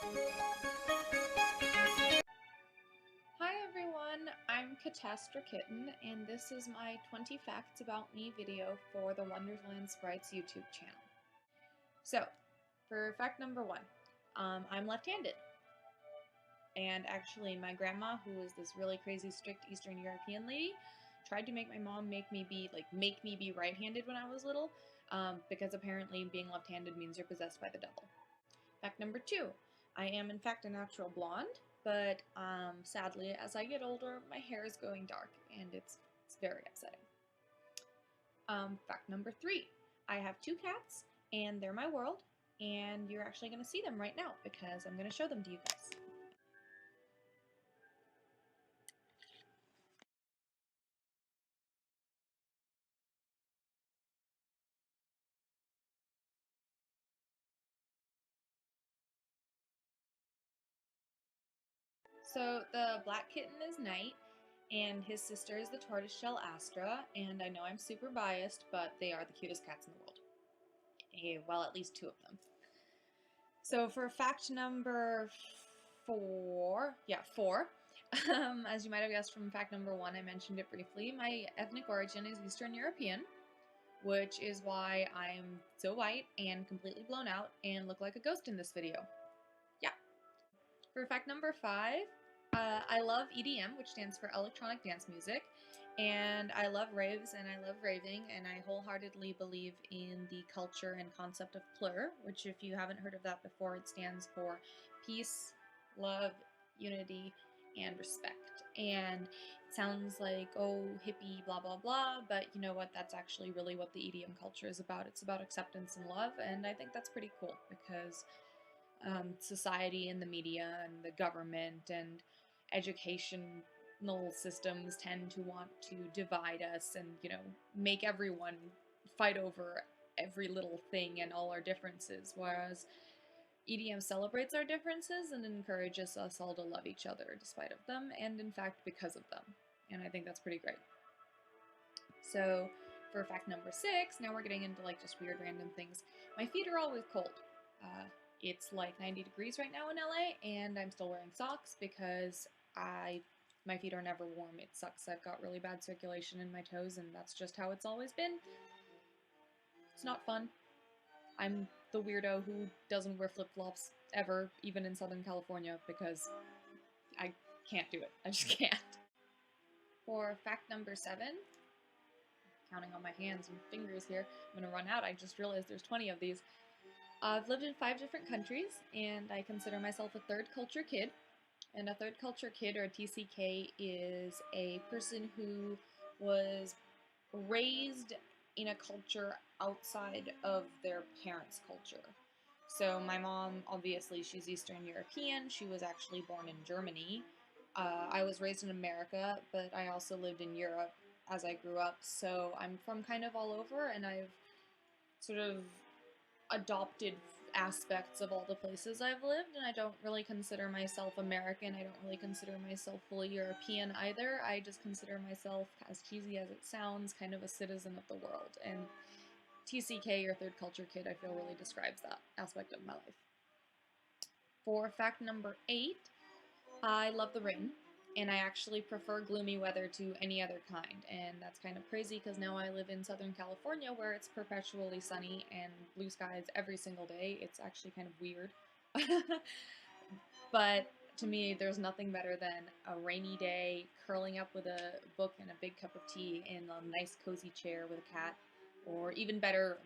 Hi everyone, I'm Catastrakitten, and this is my 20 Facts About Me video for the Wonderland Sprites YouTube channel. So, for fact number one, I'm left-handed. And actually, my grandma, who was this really crazy, strict Eastern European lady, tried to make my mom make me be right-handed when I was little, because apparently being left-handed means you're possessed by the devil. Fact number two, I am in fact a natural blonde, but sadly, as I get older, my hair is going dark, and it's very upsetting. Fact number three, I have two cats, and they're my world, and you're actually going to see them right now, because I'm going to show them to you guys. So the black kitten is Knight, and his sister is the tortoiseshell Astra, and I know I'm super biased, but they are the cutest cats in the world. Well, at least two of them. So for fact number four, as you might have guessed from fact number one, I mentioned it briefly, my ethnic origin is Eastern European, which is why I'm so white and completely blown out and look like a ghost in this video. Yeah. For fact number five, I love EDM, which stands for electronic dance music, and I love raves and I love raving, and I wholeheartedly believe in the culture and concept of plur, which if you haven't heard of that before, it stands for peace, love, unity, and respect. And it sounds like, oh, hippie, blah, blah, blah, but you know what? That's actually really what the EDM culture is about. It's about acceptance and love, and I think that's pretty cool because society and the media and the government and educational systems tend to want to divide us and, make everyone fight over every little thing and all our differences, whereas EDM celebrates our differences and encourages us all to love each other despite of them, and in fact because of them. And I think that's pretty great. So for fact number six, now we're getting into just weird random things. My feet are always cold. It's like 90 degrees right now in LA, and I'm still wearing socks because my feet are never warm. It sucks. I've got really bad circulation in my toes, and that's just how it's always been. It's not fun. I'm the weirdo who doesn't wear flip-flops ever, even in Southern California, because I can't do it. I just can't. For fact number seven, counting on my hands and fingers here, I'm gonna run out. I just realized there's 20 of these. I've lived in 5 different countries, and I consider myself a third culture kid. And a third culture kid, or a TCK, is a person who was raised in a culture outside of their parents' culture. So my mom, obviously, she's Eastern European. She was actually born in Germany. I was raised in America, but I also lived in Europe as I grew up. So I'm from kind of all over, and I've sort of adopted aspects of all the places I've lived, and I don't really consider myself American. I don't really consider myself fully European either. I just consider myself, as cheesy as it sounds, kind of a citizen of the world. And TCK, or third culture kid, I feel really describes that aspect of my life. For fact number 8, I love the rain, and I actually prefer gloomy weather to any other kind, and that's kind of crazy because now I live in Southern California where it's perpetually sunny and blue skies every single day. It's actually kind of weird. But to me, there's nothing better than a rainy day, curling up with a book and a big cup of tea in a nice cozy chair with a cat, or even better,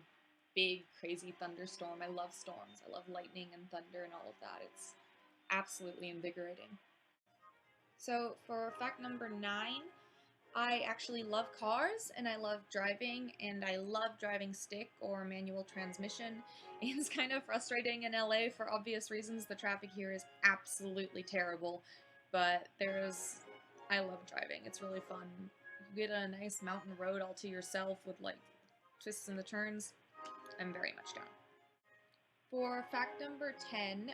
big crazy thunderstorm. I love storms. I love lightning and thunder and all of that. It's absolutely invigorating. So for fact number 9, I actually love cars and I love driving, and I love driving stick or manual transmission. It's kind of frustrating in LA for obvious reasons. The traffic here is absolutely terrible, but I love driving. It's really fun. You get a nice mountain road all to yourself with twists and the turns. I'm very much down. For fact number 10,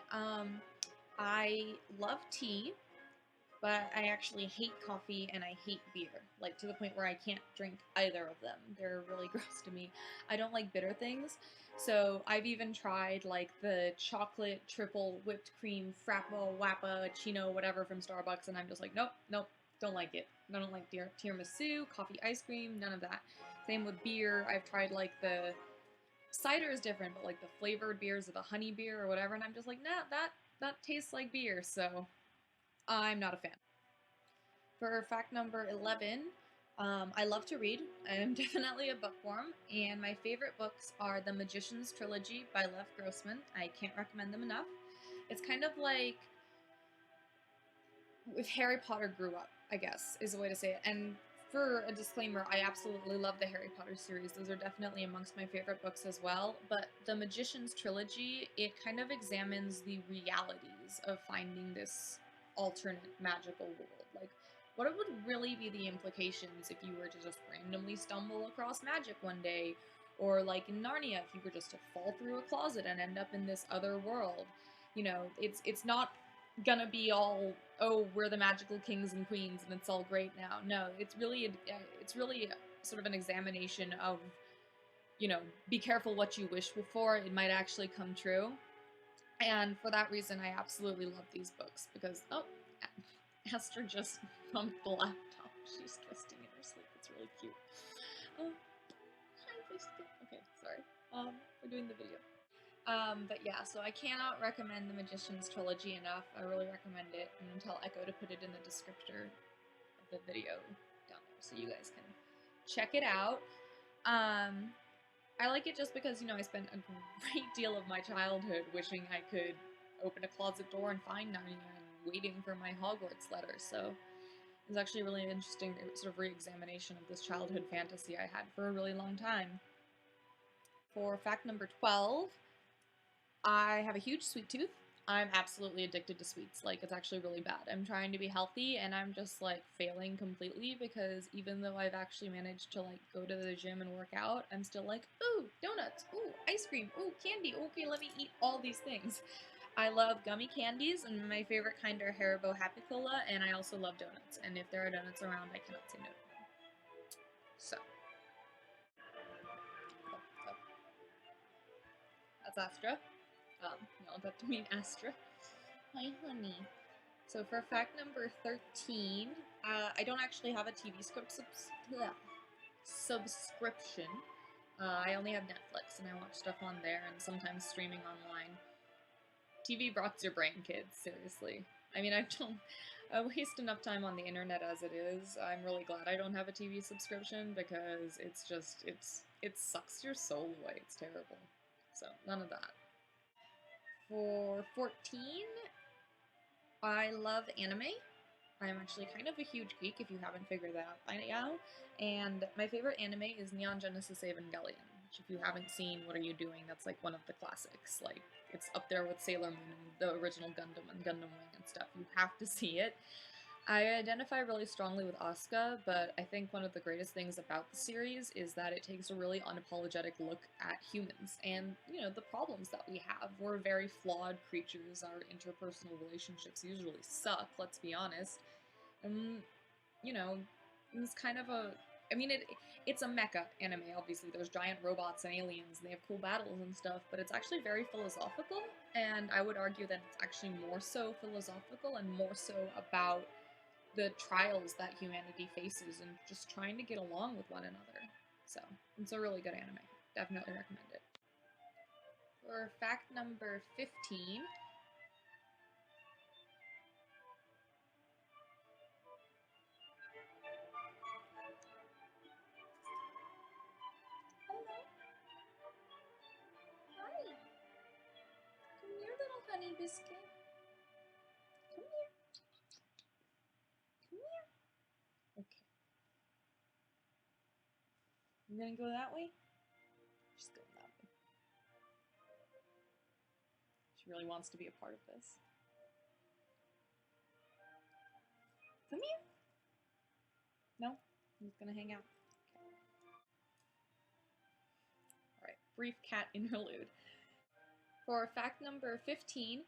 I love tea. but I actually hate coffee and I hate beer, like to the point where I can't drink either of them. They're really gross to me. I don't like bitter things, so I've even tried like the chocolate triple whipped cream frappo wappuccino whatever from Starbucks, and I'm just like, nope, nope, don't like it. I don't like tiramisu, coffee ice cream, none of that. Same with beer. I've tried like the cider is different, but like the flavored beers or the honey beer or whatever, and I'm just like, nah, that tastes like beer, so I'm not a fan. For fact number 11, I love to read. I am definitely a bookworm, and my favorite books are The Magician's Trilogy by Lev Grossman. I can't recommend them enough. It's kind of like if Harry Potter grew up, I guess, is the way to say it. And for a disclaimer, I absolutely love the Harry Potter series. Those are definitely amongst my favorite books as well. But The Magician's Trilogy, it kind of examines the realities of finding this alternate magical world. Like, what would really be the implications if you were to just randomly stumble across magic one day? Or like in Narnia, if you were just to fall through a closet and end up in this other world? You know, it's not gonna be all, oh, we're the magical kings and queens and it's all great now. No, it's really sort of an examination of, you know, be careful what you wish for, it might actually come true. And for that reason, I absolutely love these books because, oh, Esther just bumped the laptop. She's twisting in her sleep. It's really cute. Oh, hi, Biscuit. Okay, sorry. We're doing the video. But yeah, so I cannot recommend The Magician's Trilogy enough. I really recommend it, and I'll tell Echo to put it in the descriptor of the video down there so you guys can check it out. I like it just because, you know, I spent a great deal of my childhood wishing I could open a closet door and find Narnia and waiting for my Hogwarts letter, so it was actually a really interesting sort of re-examination of this childhood fantasy I had for a really long time. For fact number 12, I have a huge sweet tooth. I'm absolutely addicted to sweets. Like, it's actually really bad. I'm trying to be healthy and I'm just like failing completely because even though I've actually managed to like go to the gym and work out, I'm still like, ooh, donuts, ooh, ice cream, ooh, candy, okay, let me eat all these things. I love gummy candies, and my favorite kind are Haribo Happy Cola, and I also love donuts. And if there are donuts around, I cannot say no to them. So, oh, that's Astra. No, that didn't mean Astra. Hi, honey. So for fact number 13, I don't actually have a TV subscription. I only have Netflix, and I watch stuff on there, and sometimes streaming online. TV rots your brain, kids, seriously. I mean, I waste enough time on the internet as it is. I'm really glad I don't have a TV subscription because it's just, it sucks your soul away. It's terrible. So, none of that. For 14, I love anime. I'm actually kind of a huge geek if you haven't figured that out by now. And my favorite anime is Neon Genesis Evangelion, which if you haven't seen, what are you doing? That's like one of the classics. Like, it's up there with Sailor Moon and the original Gundam and Gundam Wing and stuff. You have to see it. I identify really strongly with Asuka, but I think one of the greatest things about the series is that it takes a really unapologetic look at humans and, you know, the problems that we have. We're very flawed creatures. Our interpersonal relationships usually suck, let's be honest. And, you know, it's kind of a... I mean, it's a mecha anime, obviously. There's giant robots and aliens, and they have cool battles and stuff, but it's actually very philosophical, and I would argue that it's actually more so philosophical and more so about the trials that humanity faces and just trying to get along with one another. So, it's a really good anime. Definitely recommend it. For fact number 15, hello. Hi. Come here, little honey biscuit. Come here. Come here. Okay. I'm gonna go that way? She's going that way. She really wants to be a part of this. Come here. No? I'm just gonna hang out. Okay. Alright, brief cat interlude. For fact number 15,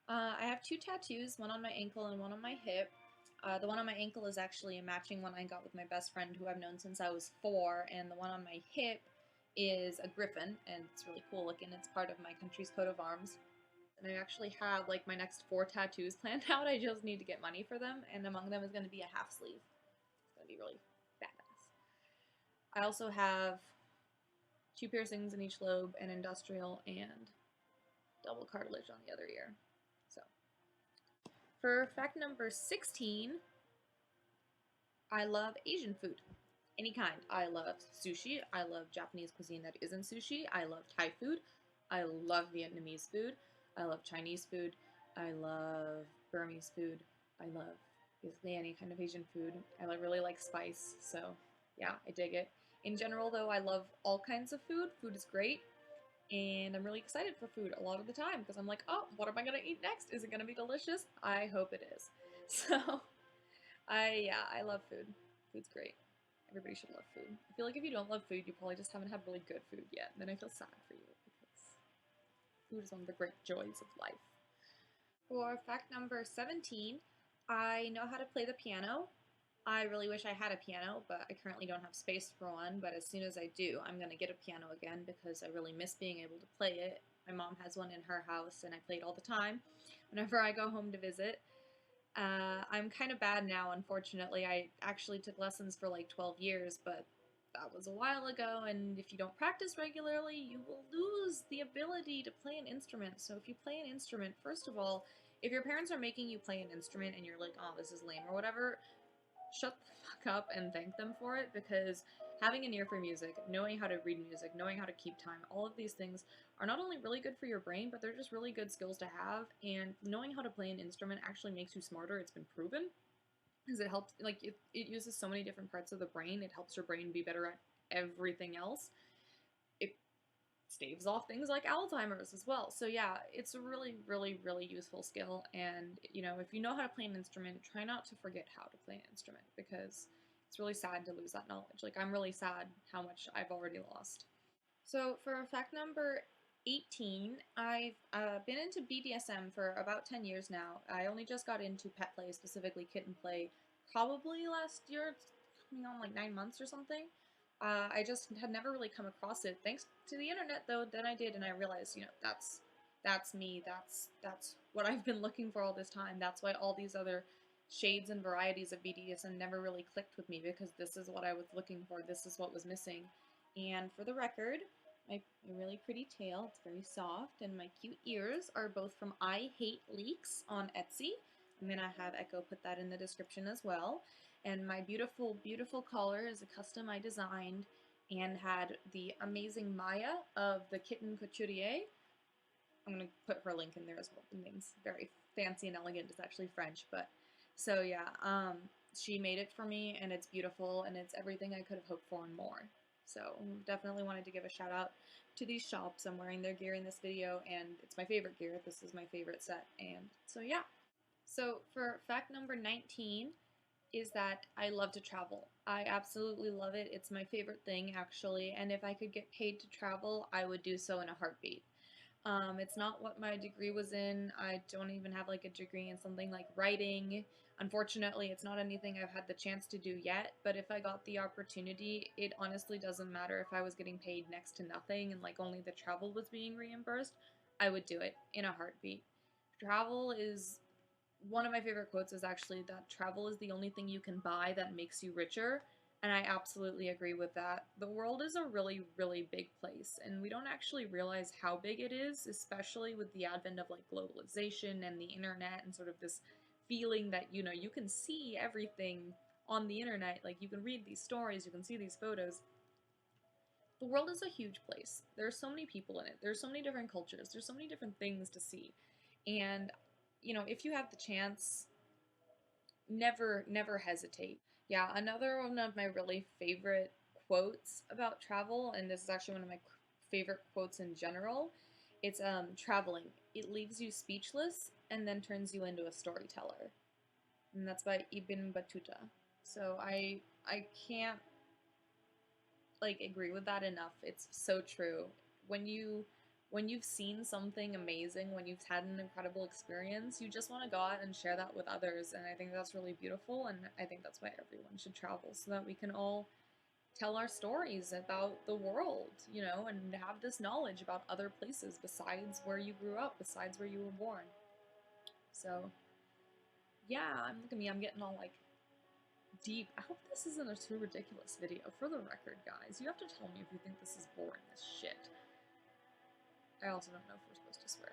I have two tattoos, one on my ankle and one on my hip. The one on my ankle is actually a matching one I got with my best friend who I've known since I was 4, and the one on my hip is a griffin, and it's really cool looking. It's part of my country's coat of arms. And I actually have like my next 4 tattoos planned out. I just need to get money for them, and among them is going to be a half sleeve. It's going to be really badass. I also have 2 piercings in each lobe, an industrial and double cartilage on the other ear. So, for fact number 16, I love Asian food. Any kind. I love sushi. I love Japanese cuisine that isn't sushi. I love Thai food. I love Vietnamese food. I love Chinese food. I love Burmese food. I love basically any kind of Asian food. I really like spice, so yeah, I dig it. In general, though, I love all kinds of food. Food is great, and I'm really excited for food a lot of the time because I'm like, oh, what am I gonna eat next? Is it gonna be delicious? I hope it is. So, I love food. Food's great. Everybody should love food. I feel like if you don't love food, you probably just haven't had really good food yet. And then I feel sad for you because food is one of the great joys of life. For fact number 17, I know how to play the piano. I really wish I had a piano, but I currently don't have space for one. But as soon as I do, I'm going to get a piano again because I really miss being able to play it. My mom has one in her house, and I play it all the time whenever I go home to visit. I'm kind of bad now, unfortunately. I actually took lessons for like 12 years, but that was a while ago, and if you don't practice regularly, you will lose the ability to play an instrument. So if you play an instrument, first of all, if your parents are making you play an instrument and you're like, oh, this is lame or whatever, shut the fuck up and thank them for it, because having an ear for music, knowing how to read music, knowing how to keep time, all of these things are not only really good for your brain, but they're just really good skills to have, and knowing how to play an instrument actually makes you smarter. It's been proven, because it helps, like, it uses so many different parts of the brain. It helps your brain be better at everything else. It staves off things like Alzheimer's as well. So yeah, it's a really, really, really useful skill. And, you know, if you know how to play an instrument, try not to forget how to play an instrument, because it's really sad to lose that knowledge. Like, I'm really sad how much I've already lost. So for fact number 18, I've been into BDSM for about 10 years now. I only just got into pet play, specifically kitten play, probably last year. It's coming on like 9 months or something. I just had never really come across it. Thanks to the internet, though, then I did, and I realized, you know, that's me. That's what I've been looking for all this time. That's why all these other shades and varieties of BDSM never really clicked with me, because this is what I was looking for. This is what was missing. And for the record, my really pretty tail, it's very soft, and my cute ears are both from IHateLeeks on Etsy. I'm gonna have Echo put that in the description as well. And my beautiful, beautiful collar is a custom I designed and had the amazing Maya of the Kitten Couturier. I'm gonna put her link in there as well. The name's very fancy and elegant. It's actually French, but so yeah, she made it for me, and it's beautiful, and it's everything I could have hoped for and more. So definitely wanted to give a shout out to these shops. I'm wearing their gear in this video, and it's my favorite gear. This is my favorite set, and so yeah. So for fact number 19 is that I love to travel. I absolutely love it. It's my favorite thing, actually, and if I could get paid to travel, I would do so in a heartbeat. It's not what my degree was in. I don't even have like a degree in something like writing. Unfortunately, it's not anything I've had the chance to do yet, but if I got the opportunity, it honestly doesn't matter if I was getting paid next to nothing and like only the travel was being reimbursed. I would do it in a heartbeat. Travel is one of my favorite quotes is actually that travel is the only thing you can buy that makes you richer. And I absolutely agree with that. The world is a really, really big place, and we don't actually realize how big it is, especially with the advent of like globalization and the internet and sort of this feeling that, you know, you can see everything on the internet. Like, you can read these stories, you can see these photos. The world is a huge place. There are so many people in it. There's so many different cultures. There's so many different things to see. And, you know, if you have the chance, never hesitate. Yeah, another one of my really favorite quotes about travel, and this is actually one of my favorite quotes in general, it's traveling. It leaves you speechless and then turns you into a storyteller. And that's by Ibn Battuta. So I can't like agree with that enough. It's so true. When you when you've seen something amazing, when you've had an incredible experience, you just want to go out and share that with others. And I think that's really beautiful. And I think that's why everyone should travel, so that we can all tell our stories about the world, you know, and have this knowledge about other places besides where you grew up, besides where you were born. So, yeah, look at me, I'm getting all like deep. I hope this isn't a too ridiculous video. For the record, guys, you have to tell me if you think this is boring as shit. I also don't know if we're supposed to swear.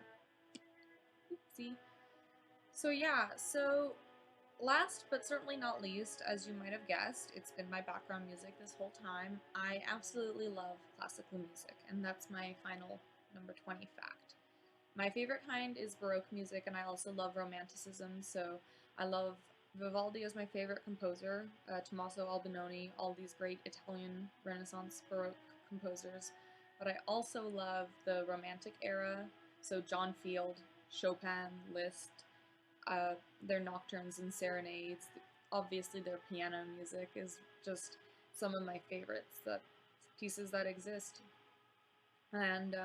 Oopsie. So yeah, so last but certainly not least, as you might have guessed, it's been my background music this whole time. I absolutely love classical music, and that's my final number 20 fact. My favorite kind is Baroque music, and I also love Romanticism, so I love Vivaldi as my favorite composer, Tommaso Albinoni, all these great Italian Renaissance Baroque composers. But I also love the Romantic era, so John Field, Chopin, Liszt, their nocturnes and serenades. Obviously, their piano music is just some of my favorites, the pieces that exist. And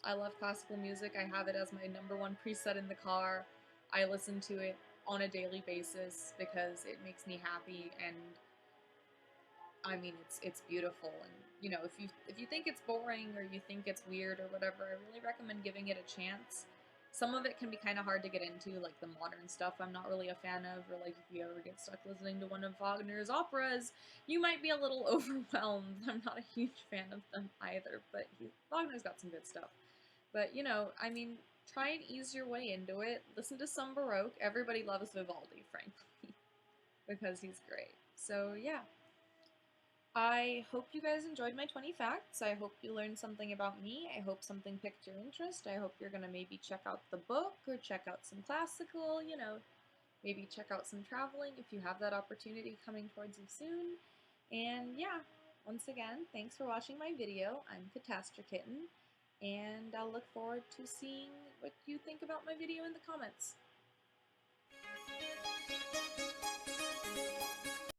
I love classical music. I have it as my number one preset in the car. I listen to it on a daily basis because it makes me happy, and I mean it's beautiful. And you know, if you think it's boring or you think it's weird or whatever, I really recommend giving it a chance. Some of it can be kind of hard to get into, like the modern stuff I'm not really a fan of, or like if you ever get stuck listening to one of Wagner's operas, you might be a little overwhelmed. I'm not a huge fan of them either, but Wagner's got some good stuff. But you know, I mean, try and ease your way into it. Listen to some Baroque. Everybody loves Vivaldi, frankly, because he's great. So yeah. I hope you guys enjoyed my 20 facts. I hope you learned something about me. I hope something piqued your interest. I hope you're going to maybe check out the book or check out some classical, you know, maybe check out some traveling if you have that opportunity coming towards you soon. And yeah, once again, thanks for watching my video. I'm Catastrakitten, and I'll look forward to seeing what you think about my video in the comments.